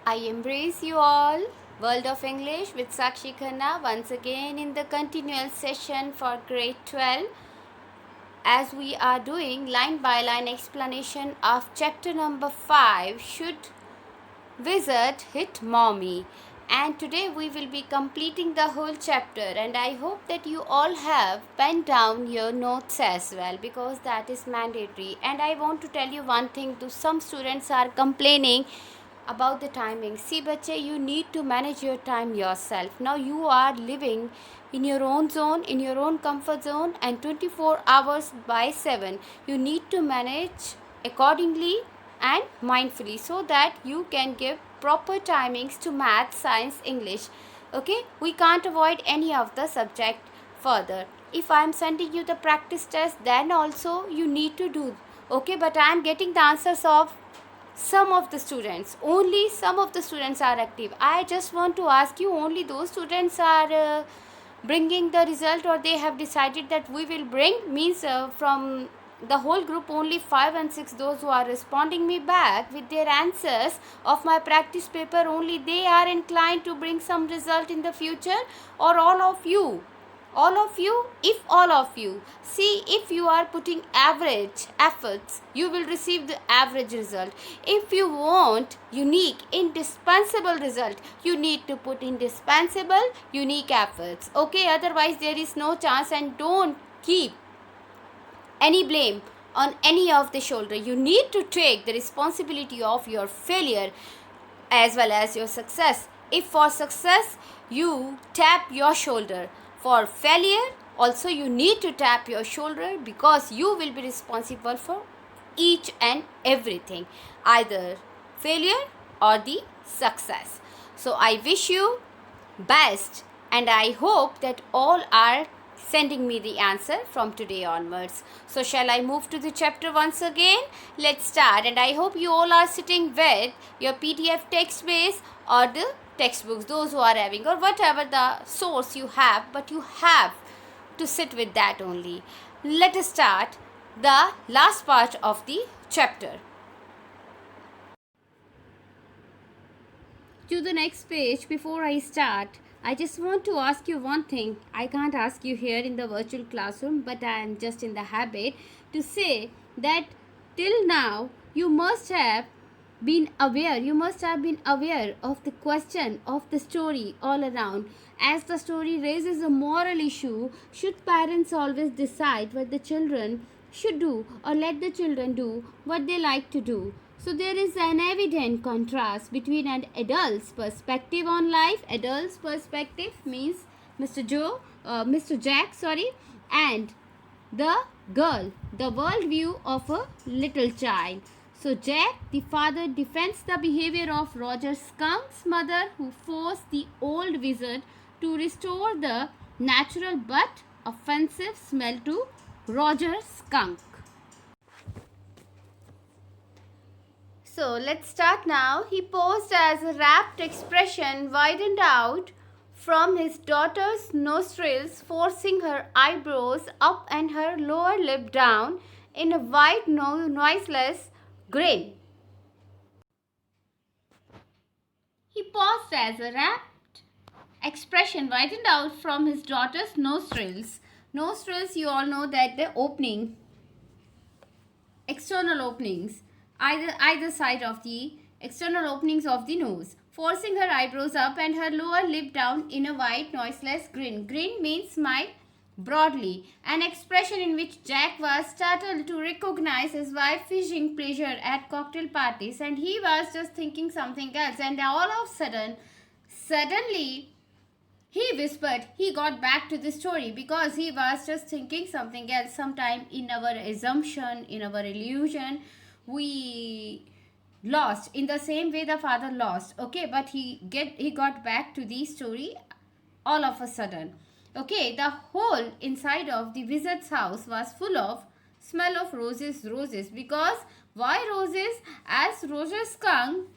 I embrace you all. World of English with Sakshi Khanna once again in the continual session for grade 12 as we are doing line by line explanation of chapter number 5 Should Wizard Hit Mommy? And today we will be completing the whole chapter, and I hope that you all have penned down your notes as well because that is mandatory. And I want to tell you one thing, to some students are complaining about the timing. See bache, you need to manage your time yourself. Now you are living in your own zone, in your own comfort zone, and 24 hours by 7 you need to manage accordingly and mindfully so that you can give proper timings to math, science, English. Okay, we can't avoid any of the subject further. If I am sending you the practice test, then also you need to do. Okay, but I am getting the answers of some of the students. Only some of the students are active. I just want to ask you, only those students are bringing the result, or they have decided that we will bring, means from the whole group only 5 and 6 those who are responding me back with their answers of my practice paper, only they are inclined to bring some result in the future, or all of you? All of you? If all of you, see, if you are putting average efforts, you will receive the average result. If you want unique, indispensable result, you need to put indispensable, unique efforts. Okay, otherwise there is no chance. And don't keep any blame on any of the shoulder. You need to take the responsibility of your failure as well as your success. If for success you tap your shoulder, for failure also you need to tap your shoulder, because you will be responsible for each and everything, either failure or the success. So I wish you best, and I hope that all are sending me the answer from today onwards. So shall I move to the chapter once again? Let's start, and I hope you all are sitting with your PDF text base or the textbooks, those who are having, or whatever the source you have, but you have to sit with that only. Let us start the last part of the chapter. To the next page. Before I start, I just want to ask you one thing. I can't ask you here in the virtual classroom, but I am just in the habit to say that till now you must have been aware of the question of the story all around. As the story raises a moral issue, should parents always decide what the children should do, or let the children do what they like to do? So there is an evident contrast between an adult's perspective on life. Adult's perspective means Mr. Jack, and the girl, the worldview of a little child. So Jack, the father, defends the behavior of Roger Skunk's mother, who forced the old wizard to restore the natural but offensive smell to Roger Skunk. So let's start now. He posed as a rapt expression widened out from his daughter's nostrils, forcing her eyebrows up and her lower lip down in a wide, noiseless grin. He paused as a rapt expression widened out from his daughter's nostrils. Nostrils, you all know that the opening, external openings, either side of the external openings of the nose, forcing her eyebrows up and her lower lip down in a wide, noiseless grin. Grin means smile broadly, an expression in which Jack was startled to recognize his wife fishing pleasure at cocktail parties, and he was just thinking something else. And all of a suddenly, he whispered, he got back to the story because he was just thinking something else. Sometime in our assumption, in our illusion, we lost in the same way the father lost. Okay, but he got back to the story all of a sudden. Okay, the whole inside of the wizard's house was full of smell of roses. Because why roses? As Roger Skunk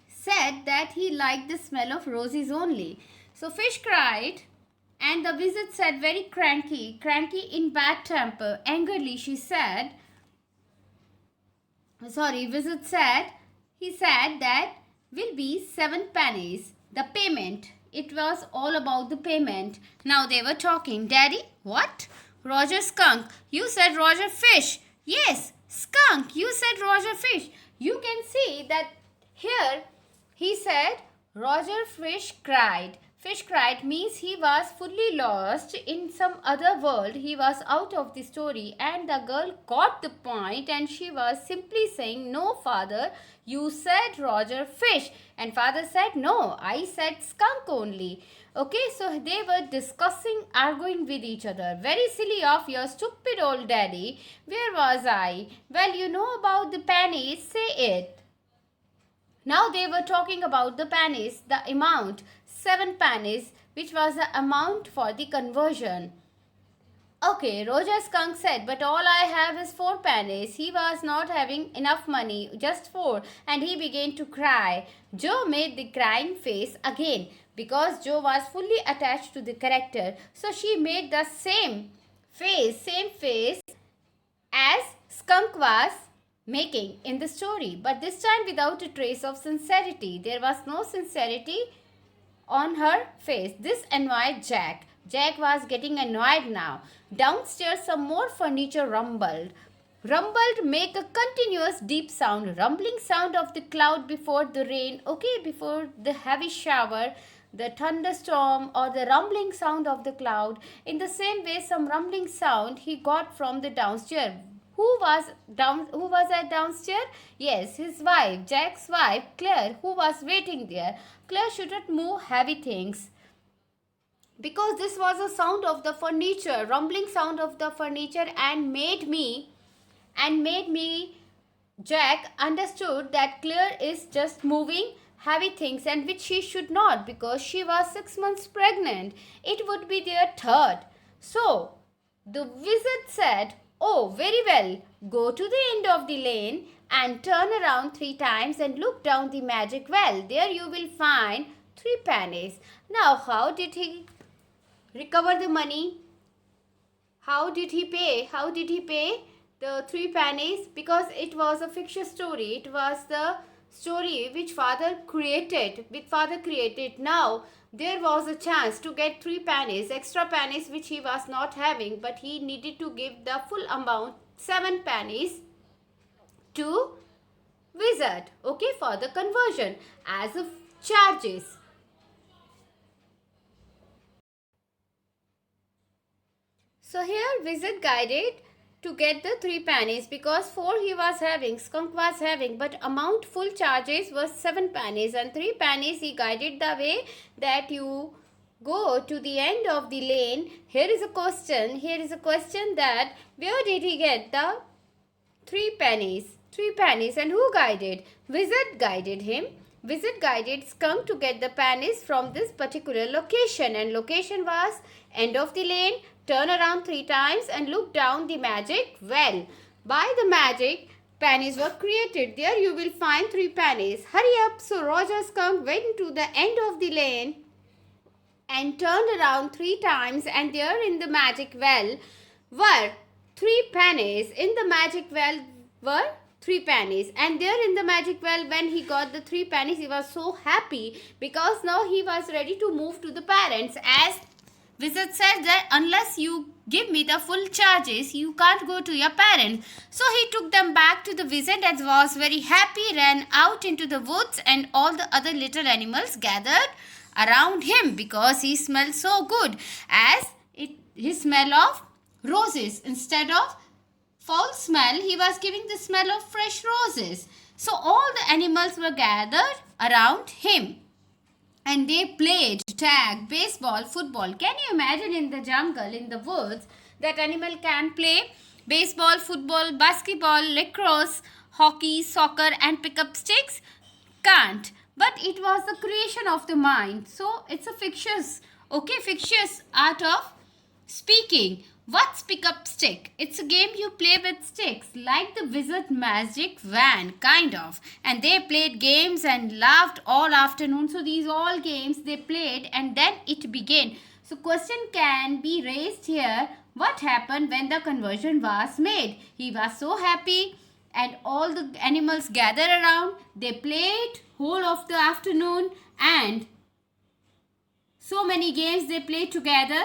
said that he liked the smell of roses only. So Fish cried, and the wizard said, very cranky in bad temper, angrily she said, wizard said, he said that will be 7 pennies. The payment. It was all about the payment. Now they were talking. Daddy, what? Roger Skunk. You said Roger Fish. Yes, Skunk. You said Roger Fish. You can see that here he said Roger Fish cried. Fish cried means he was fully lost in some other world. He was out of the story, and the girl got the point, and she was simply saying, no, father, you said Roger Fish. And father said, no, I said skunk only. Okay, so they were discussing, arguing with each other. Very silly of your stupid old daddy. Where was I? Well, you know about the pennies, say it. Now they were talking about the pennies, the amount, 7 pennies, which was the amount for the conversion. Okay, Roger Skunk said, but all I have is 4 pennies. He was not having enough money, just 4, and he began to cry. Joe made the crying face again because Joe was fully attached to the character. So she made the same face as Skunk was making in the story, but this time without a trace of sincerity. There was no sincerity on her face. This annoyed Jack. Jack was getting annoyed now. Downstairs some more furniture rumbled. Rumbled make a continuous deep sound, rumbling sound of the cloud before the rain, okay, before the heavy shower, the thunderstorm, or the rumbling sound of the cloud. In the same way, some rumbling sound he got from the downstairs. Who was at downstairs? Yes, his wife, Jack's wife, Claire, who was waiting there. Claire shouldn't move heavy things, because this was a sound of the furniture, rumbling sound of the furniture, and made me, Jack understood that Claire is just moving heavy things, and which she should not, because she was 6 months pregnant. It would be their third. So the wizard said, oh, very well. Go to the end of the lane and turn around 3 times and look down the magic well. There you will find 3 pennies. Now, how did he recover the money? How did he pay? How did he pay the 3 pennies? Because it was a fictitious story. It was the story which father created. Now, there was a chance to get 3 pennies, extra pennies which he was not having, but he needed to give the full amount, 7 pennies, to wizard, okay, for the conversion as of charges. So here wizard guided to get the 3 pennies, because 4 he was having, Skunk was having, but amount full charges was 7 pennies, and 3 pennies he guided the way that you go to the end of the lane. Here is a question that where did he get the 3 pennies? 3 pennies, and who guided? Wizard guided him. Wizard guided Skunk to get the pennies from this particular location, and location was end of the lane, turn around 3 times and look down the magic well. By the magic, pennies were created. There you will find 3 pennies. Hurry up. So Roger Skunk went to the end of the lane and turned around 3 times, and there in the magic well were 3 pennies. In the magic well were 3 pennies, and there in the magic well, when he got the 3 pennies, he was so happy, because now he was ready to move to the parents, as wizard said that unless you give me the full charges, you can't go to your parents. So he took them back to the wizard and was very happy, ran out into the woods, and all the other little animals gathered around him, because he smelled so good, as he smell of roses instead of foul smell. He was giving the smell of fresh roses. So all the animals were gathered around him, and they played tag, baseball, football. Can you imagine in the jungle, in the woods, that animal can play baseball, football, basketball, lacrosse, hockey, soccer, and pick up sticks? Can't. But it was the creation of the mind. So it's a fictitious art of speaking. What's pick up stick? It's a game you play with sticks, like the wizard magic van, kind of. And they played games and laughed all afternoon. So these all games they played, and then it began. So question can be raised here. What happened when the conversion was made? He was so happy and all the animals gather around. They played whole of the afternoon, and so many games they played together.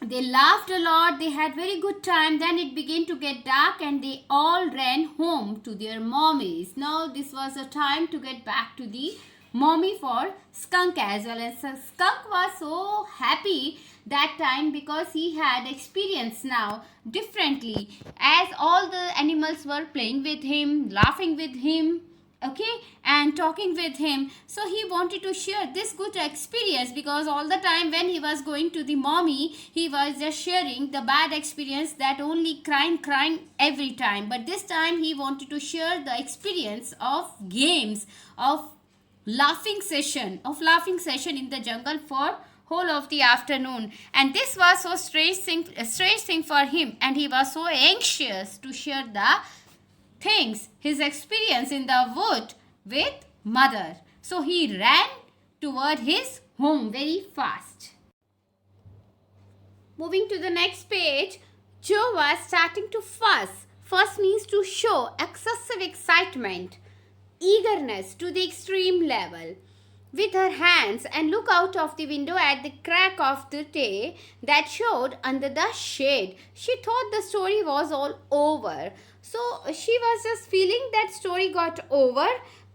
They laughed a lot. They had very good time. Then it began to get dark and they all ran home to their mommies. Now this was a time to get back to the mommy for Skunk as well. And so Skunk was so happy that time because he had experienced now differently, as all the animals were playing with him, laughing with him, okay, and talking with him. So he wanted to share this good experience, because all the time when he was going to the mommy, he was just sharing the bad experience, that only crying every time. But this time he wanted to share the experience of games, of laughing session in the jungle for whole of the afternoon. And this was so strange thing for him, and he was so anxious to share the things, his experience in the wood with mother. So he ran toward his home very fast. Moving to the next page, Joe was starting to fuss. Fuss means to show excessive excitement, eagerness to the extreme level, with her hands, and look out of the window at the crack of the day that showed under the shade. She thought the story was all over. So she was just feeling that story got over,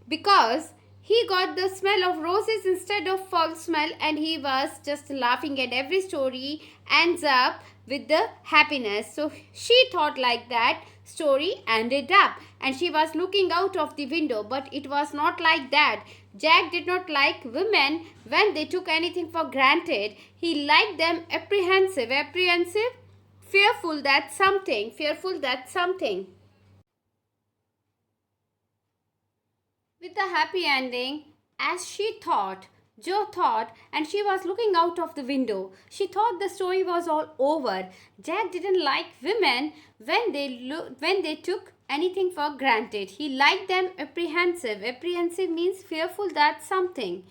because he got the smell of roses instead of foul smell, and he was just laughing at every story ends up with the happiness. So she thought like that story ended up, and she was looking out of the window, but it was not like that. Jack did not like women when they took anything for granted. He liked them apprehensive, fearful that something. With the happy ending, as Joe thought, and she was looking out of the window. She thought the story was all over. Jack didn't like women when they took anything for granted. He liked them apprehensive. Apprehensive means fearful that something.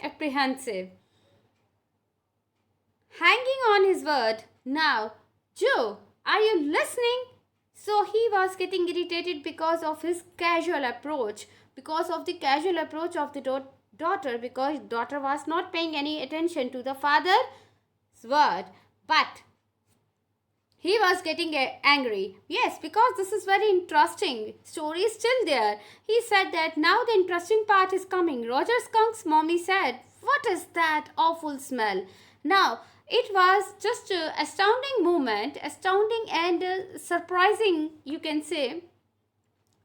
Apprehensive. Hanging on his word. Now, Joe, are you listening? So he was getting irritated because of his casual approach, of the daughter, because daughter was not paying any attention to the father's word. But he was getting angry. Yes, because this is very interesting. Story is still there. He said that now the interesting part is coming. Roger Skunk's mommy said, "What is that awful smell?" Now, it was just an astounding moment, astounding and surprising, you can say.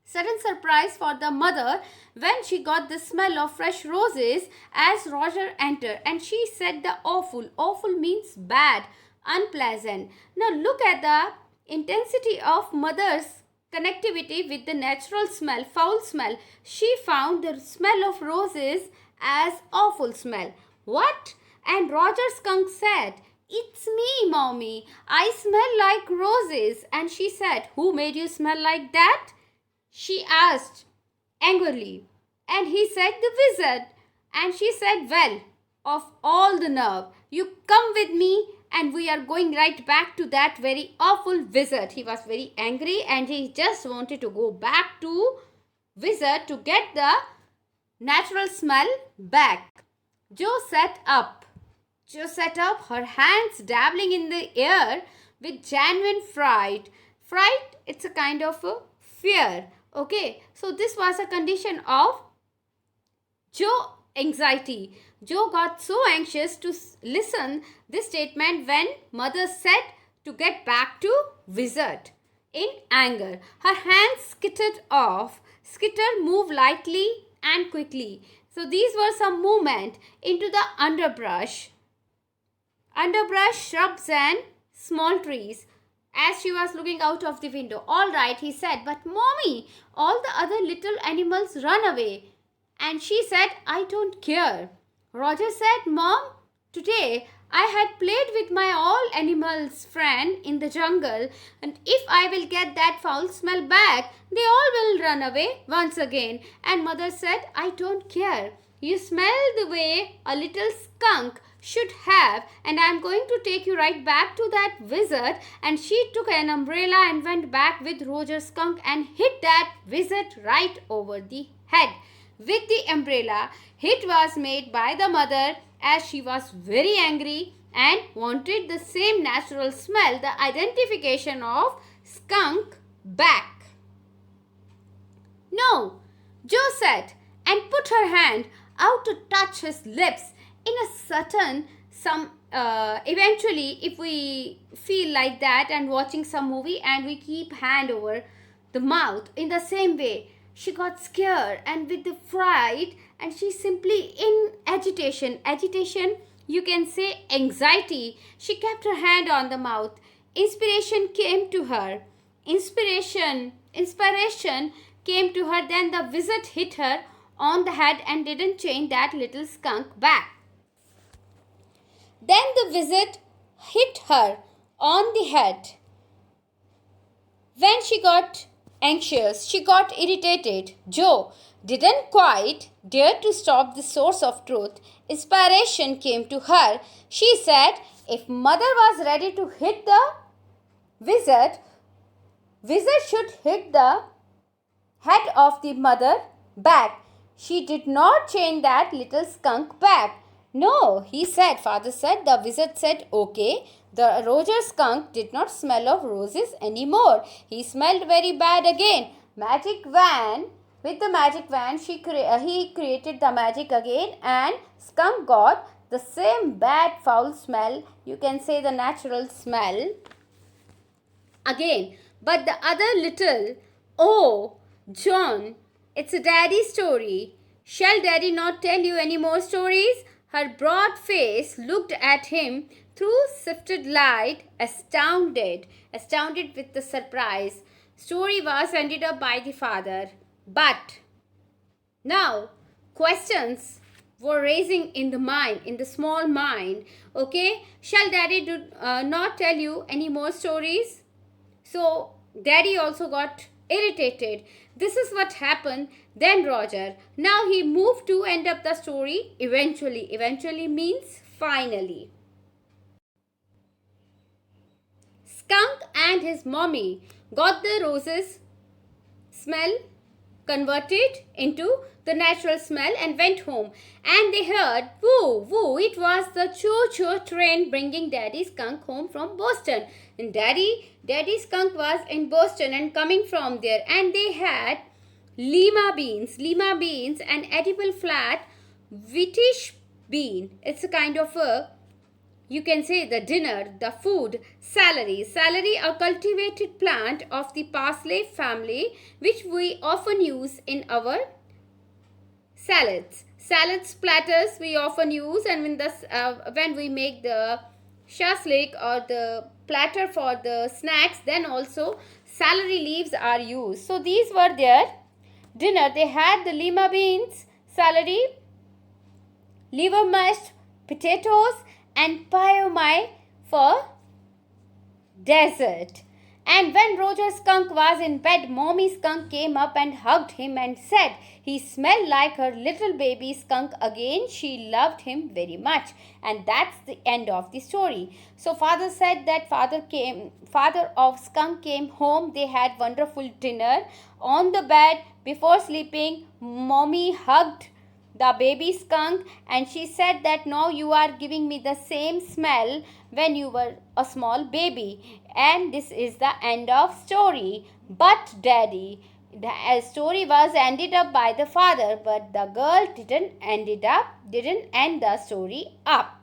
Sudden surprise for the mother when she got the smell of fresh roses as Roger entered. And she said the awful. Awful means bad, unpleasant. Now look at the intensity of mother's connectivity with the natural smell, foul smell. She found the smell of roses as awful smell. What? And Roger Skunk said, "It's me, Mommy. I smell like roses." And she said, "Who made you smell like that?" she asked angrily. And he said, "The wizard." And she said, "Well, of all the nerve, you come with me and we are going right back to that very awful wizard." He was very angry and he just wanted to go back to wizard to get the natural smell back. Joe sat up, her hands dabbling in the air with genuine fright. Fright, it's a kind of a fear. Okay, so this was a condition of Joe anxiety. Joe got so anxious to listen this statement when mother said to get back to wizard. In anger, her hands moved lightly and quickly. So these were some movement into the underbrush, shrubs and small trees, as she was looking out of the window. "All right," he said, "but Mommy, all the other little animals run away." And she said, "I don't care." Roger said, "Mom, today I had played with my all animals friend in the jungle, and if I will get that foul smell back, they all will run away once again." And mother said, "I don't care. You smell the way a little skunk should have, and I am going to take you right back to that wizard. And she took an umbrella and went back with Roger Skunk and hit that wizard right over the head with the umbrella. Hit was made by the mother as she was very angry and wanted the same natural smell, the identification of skunk, back. "No," Jo said, and put her hand out to touch his lips in a certain eventually, if we feel like that and watching some movie and we keep hand over the mouth in the same way, she got scared and with the fright, and she simply in agitation, you can say anxiety, she kept her hand on the mouth. Inspiration came to her. Inspiration came to her. Then the wizard hit her on the head and didn't chain that little skunk back. Then the wizard hit her on the head. When she got anxious, she got irritated. Jo didn't quite dare to stop the source of truth. Inspiration came to her. She said if mother was ready to hit the wizard should hit the head of the mother back. She did not chain that little skunk back. "No," he said. Father said. The wizard said, "Okay." The Roger Skunk did not smell of roses anymore. He smelled very bad again. With the magic wand, he created the magic again, and skunk got the same bad foul smell. You can say the natural smell again. But the other little, "Oh, John, it's a daddy story. Shall daddy not tell you any more stories?" Her broad face looked at him through sifted light, astounded with the surprise. Story was ended up by the father. But now questions were raising in the small mind. Okay, shall daddy not tell you any more stories? So daddy also got irritated. This is what happened. Then Roger, now he moved to end up the story eventually. Eventually means finally. Skunk and his mommy got the roses smell converted into the natural smell and went home. And they heard woo woo. It was the choo-choo train bringing Daddy Skunk home from Boston. And Daddy Skunk was in Boston and coming from there. And they had lima beans, an edible flat whitish bean. It's a kind of a, you can say, the dinner, the food. Celery, a cultivated plant of the parsley family, which we often use in our salads. Salads platters we often use, and when we make the shashlik or the platter for the snacks, then also celery leaves are used. So these were their dinner. They had the lima beans, celery, liver mashed potatoes, and pie for dessert. And when Roger Skunk was in bed, Mommy Skunk came up and hugged him and said he smelled like her little baby skunk again. She loved him very much. And that's the end of the story. So father said that father of skunk came home. They had wonderful dinner. On the bed before sleeping, Mommy hugged the baby skunk, and she said that now you are giving me the same smell when you were a small baby. And this is the end of story. But daddy, the story was ended up by the father, but the girl didn't end the story up.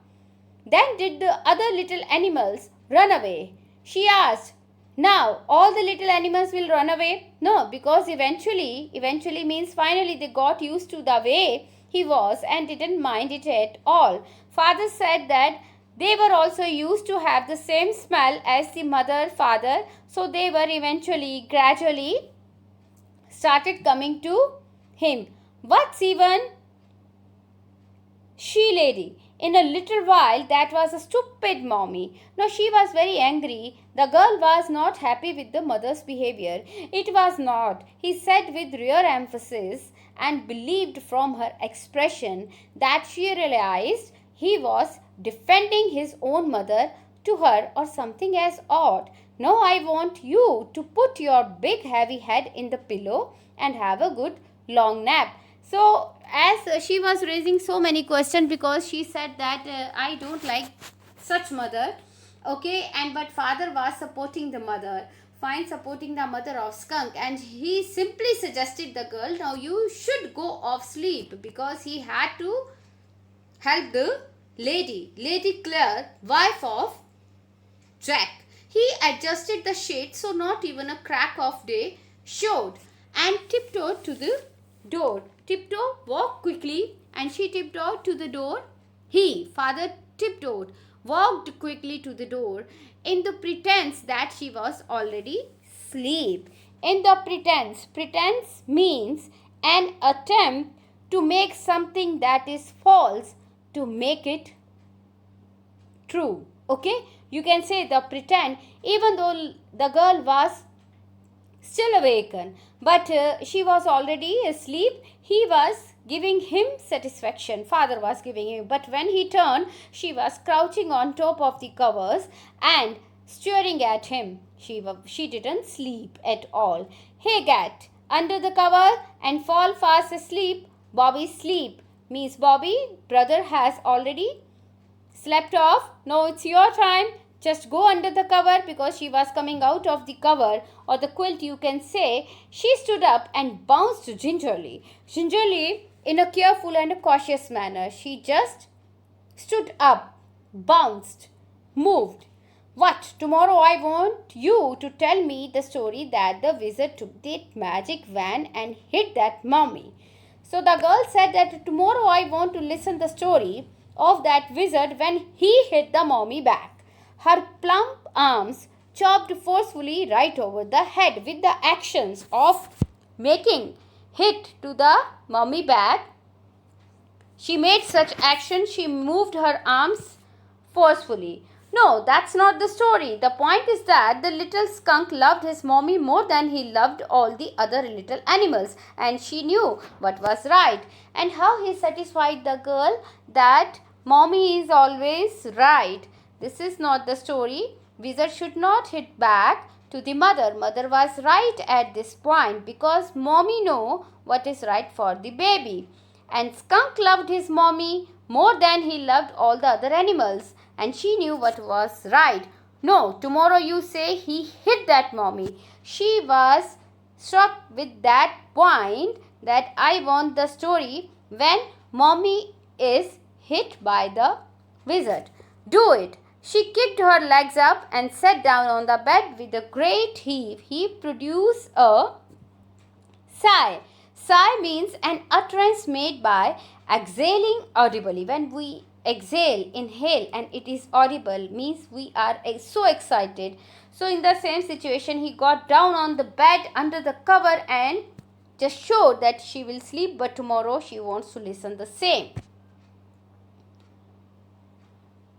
Then did the other little animals run away? She asked. Now all the little animals will run away? No, because eventually means finally they got used to the way he was and didn't mind it at all. Father said that they were also used to have the same smell as the father, so they were gradually started coming to him. What's even she lady? In a little while, that was a stupid mommy. Now she was very angry. The girl was not happy with the mother's behavior. It was not, he said with rare emphasis, and believed from her expression that she realized he was defending his own mother to her or something as odd. Now I want you to put your big heavy head in the pillow and have a good long nap. So as she was raising so many questions, because she said that I don't like such mother, okay, and but father was supporting the mother, fine, supporting the mother of Skunk, and he simply suggested the girl, now you should go off sleep, because he had to help the Lady Claire, wife of Jack. He adjusted the shade so not even a crack of day showed, and tiptoed to the door. Tiptoe, walked quickly, and she tiptoed to the door. Father tiptoed, walked quickly to the door, in the pretense that she was already asleep. In the pretense means an attempt to make something that is false, to make it true. Okay, you can say the pretend, even though the girl was still awakened, but she was already asleep. He was giving him satisfaction, father was giving him, but when he turned, she was crouching on top of the covers and staring at him. She didn't sleep at all. Hey, cat under the cover and fall fast asleep. Bobby sleep means Bobby brother has already slept off. Now it's your time. Just go under the cover, because she was coming out of the cover or the quilt, you can say. She stood up and bounced gingerly in a careful and a cautious manner. She just stood up, bounced, moved. What? Tomorrow I want you to tell me the story that the wizard took the magic wand and hid that mummy. So the girl said that tomorrow I want to listen the story of that wizard when he hit the mummy back. Her plump arms chopped forcefully right over the head with the actions of making hit to the mummy back. She made such action, she moved her arms forcefully. No, that's not the story. The point is that the little skunk loved his mommy more than he loved all the other little animals, and she knew what was right. And how he satisfied the girl that mommy is always right. This is not the story. Wizard should not hit back to the mother. Mother was right at this point, because mommy know what is right for the baby. And skunk loved his mommy more than he loved all the other animals, and she knew what was right. No, tomorrow you say he hit that mommy. She was struck with that point that I want the story when mommy is hit by the wizard. Do it. She kicked her legs up and sat down on the bed with a great heave. He produced a sigh. Sigh means an utterance made by exhaling audibly. When we exhale, inhale, and it is audible, means we are so excited. So in the same situation, he got down on the bed under the cover and just showed that she will sleep, but tomorrow she wants to listen the same.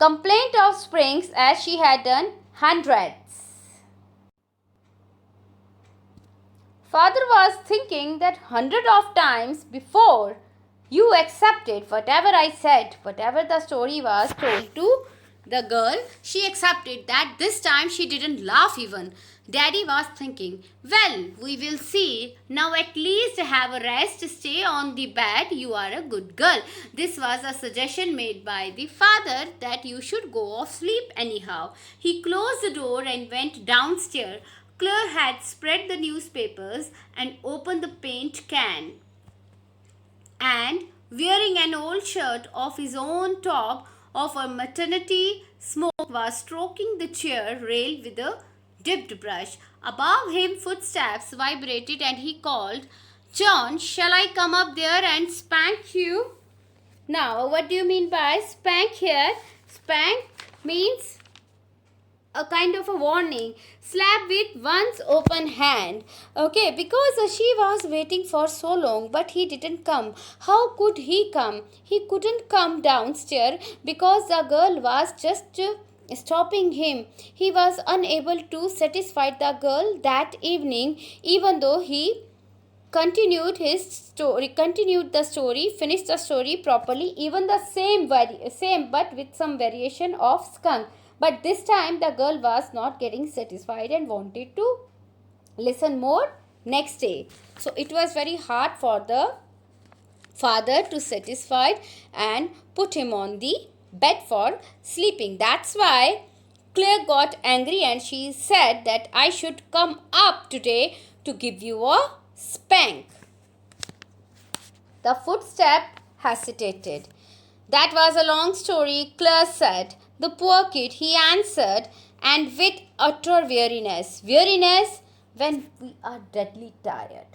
Complaint of springs, as she had done hundreds. Father was thinking that hundred of times before you accepted whatever I said, whatever the story was told to the girl, she accepted that. This time she didn't laugh even. Daddy was thinking, well, we will see. Now at least have a rest, stay on the bed, you are a good girl. This was a suggestion made by the father that you should go off sleep anyhow. He closed the door and went downstairs. Claire had spread the newspapers and opened the paint can, and wearing an old shirt of his own top of a maternity smoke was stroking the chair rail with a dipped brush. Above him footsteps vibrated and he called, John, shall I come up there and spank you? Now, what do you mean by spank here? Spank means a kind of a warning. Slap with one's open hand. Okay, because she was waiting for so long, but he didn't come. How could he come? He couldn't come downstairs because the girl was just stopping him. He was unable to satisfy the girl that evening, even though he continued the story, finished the story properly, even the same but with some variation of Skunk. But this time the girl was not getting satisfied and wanted to listen more next day. So it was very hard for the father to satisfy and put him on the bed for sleeping. That's why Claire got angry and she said that I should come up today to give you a spank. The footstep hesitated. That was a long story, Claire said. The poor kid, he answered, and with utter weariness. Weariness when we are deadly tired.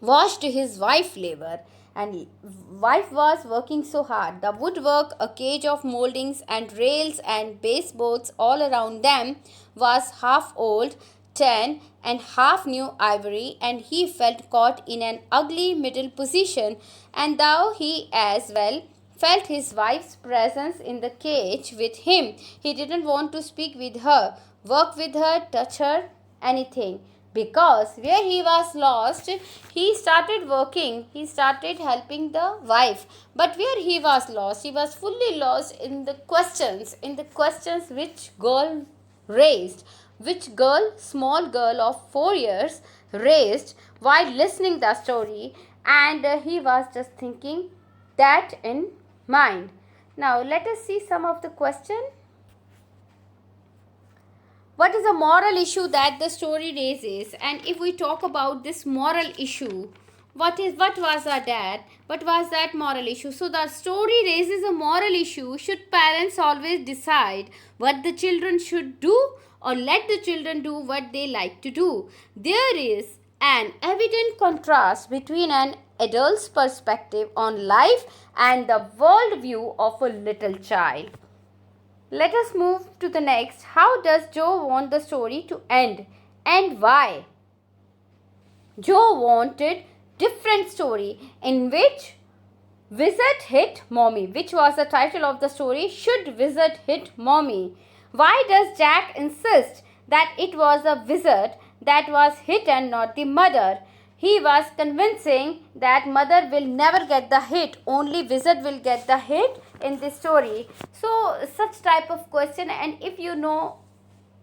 Watched his wife labor, and wife was working so hard. The woodwork, a cage of moldings and rails and baseboards all around them was half old, tan and half new ivory, and he felt caught in an ugly middle position, and though he as well felt his wife's presence in the cage with him, he didn't want to speak with her, work with her, touch her, anything. Because where he was lost, he started working, he started helping the wife. But where he was fully lost in the questions which girl raised, which girl, small girl of 4 years, raised while listening the story, and he was just thinking that in mind. Now let us see some of the question. What is a moral issue that the story raises? And if we talk about this moral issue, what was that moral issue? So the story raises a moral issue. Should parents always decide what the children should do, or let the children do what they like to do? There is an evident contrast between an adult's perspective on life and the worldview of a little child. Let us move to the next. How does Joe want the story to end, and why? Joe wanted different story in which Visit Hit Mommy, which was the title of the story. Should Visit Hit Mommy? Why does Jack insist that it was a wizard that was hit and not the mother? He was convincing that mother will never get the hit, only wizard will get the hit in this story. So such type of question, and if you know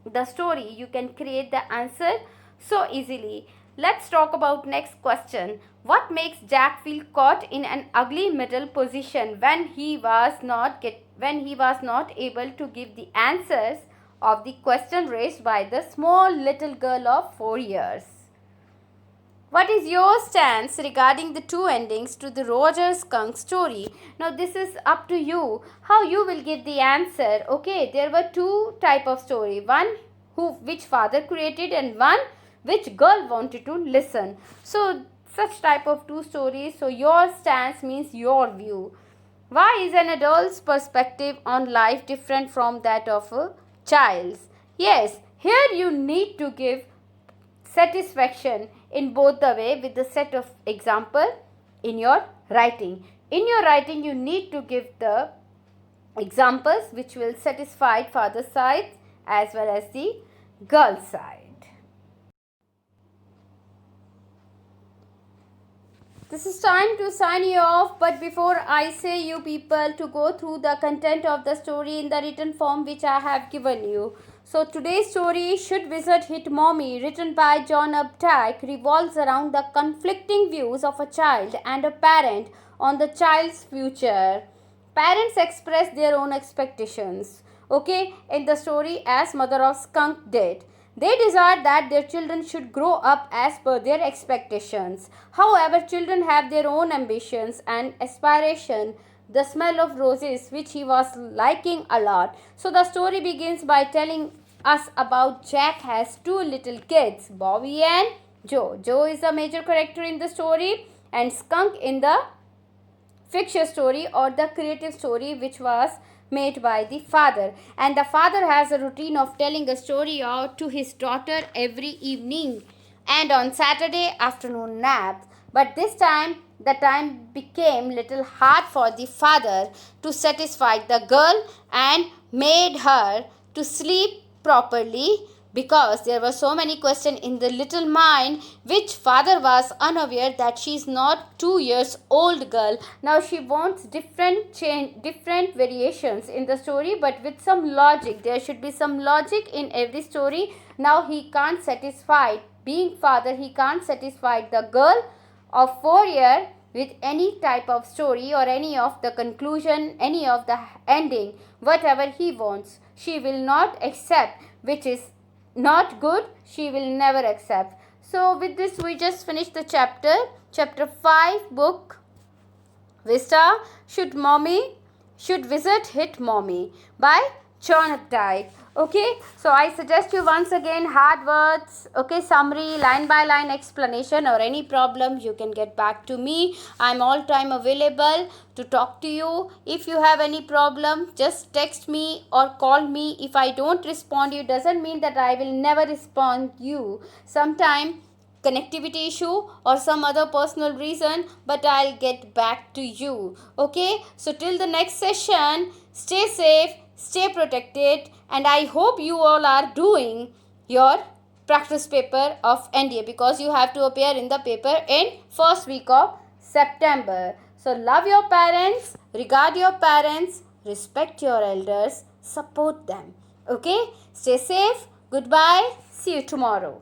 the story, you can create the answer so easily. Let's talk about next question. What makes Jack feel caught in an ugly middle position when he was not able to give the answers of the question raised by the small little girl of 4 years? What is your stance regarding the two endings to the Roger Skunk story? Now this is up to you, how you will give the answer. Okay, there were two type of story. One which father created, and one which girl wanted to listen. So such type of two stories. So your stance means your view. Why is an adult's perspective on life different from that of a child's? Yes, here you need to give satisfaction in both the way with the set of example in your writing. In your writing, you need to give the examples which will satisfy father's side as well as the girl's side. This is time to sign you off, but before I say you people to go through the content of the story in the written form which I have given you. So today's story, Should Wizard Hit Mommy, written by John Updike, revolves around the conflicting views of a child and a parent on the child's future. Parents express their own expectations, okay, in the story as mother of Skunk did. They desire that their children should grow up as per their expectations. However, children have their own ambitions and aspiration. The smell of roses, which he was liking a lot. So the story begins by telling us about Jack has two little kids, Bobby and Joe. Joe is the major character in the story, and Skunk in the fiction story or the creative story which was made by the father. And the father has a routine of telling a story out to his daughter every evening and on Saturday afternoon nap. But this time the time became little hard for the father to satisfy the girl and made her to sleep properly because there were so many questions in the little mind, which father was unaware that she is not 2 years old girl. Now she wants different variations in the story, but with some logic. There should be some logic in every story. Now he can't satisfy, being father, he can't satisfy the girl of 4 years with any type of story or any of the conclusion, any of the ending, whatever he wants. She will not accept, which is not good. She will never accept. So with this we just finished the chapter 5 book. Vista should visit hit mommy by Chonadike. Okay, so I suggest you once again hard words, okay, summary, line by line explanation, or any problem you can get back to me. I'm all time available to talk to you. If you have any problem, just text me or call me. If I don't respond you, doesn't mean that I will never respond you. Sometime connectivity issue or some other personal reason, but I'll get back to you. Okay, so till the next session, stay safe, stay protected, and I hope you all are doing your practice paper of NDA, because you have to appear in the paper in first week of September. So love your parents, regard your parents, respect your elders, support them. Okay, stay safe, goodbye, see you tomorrow.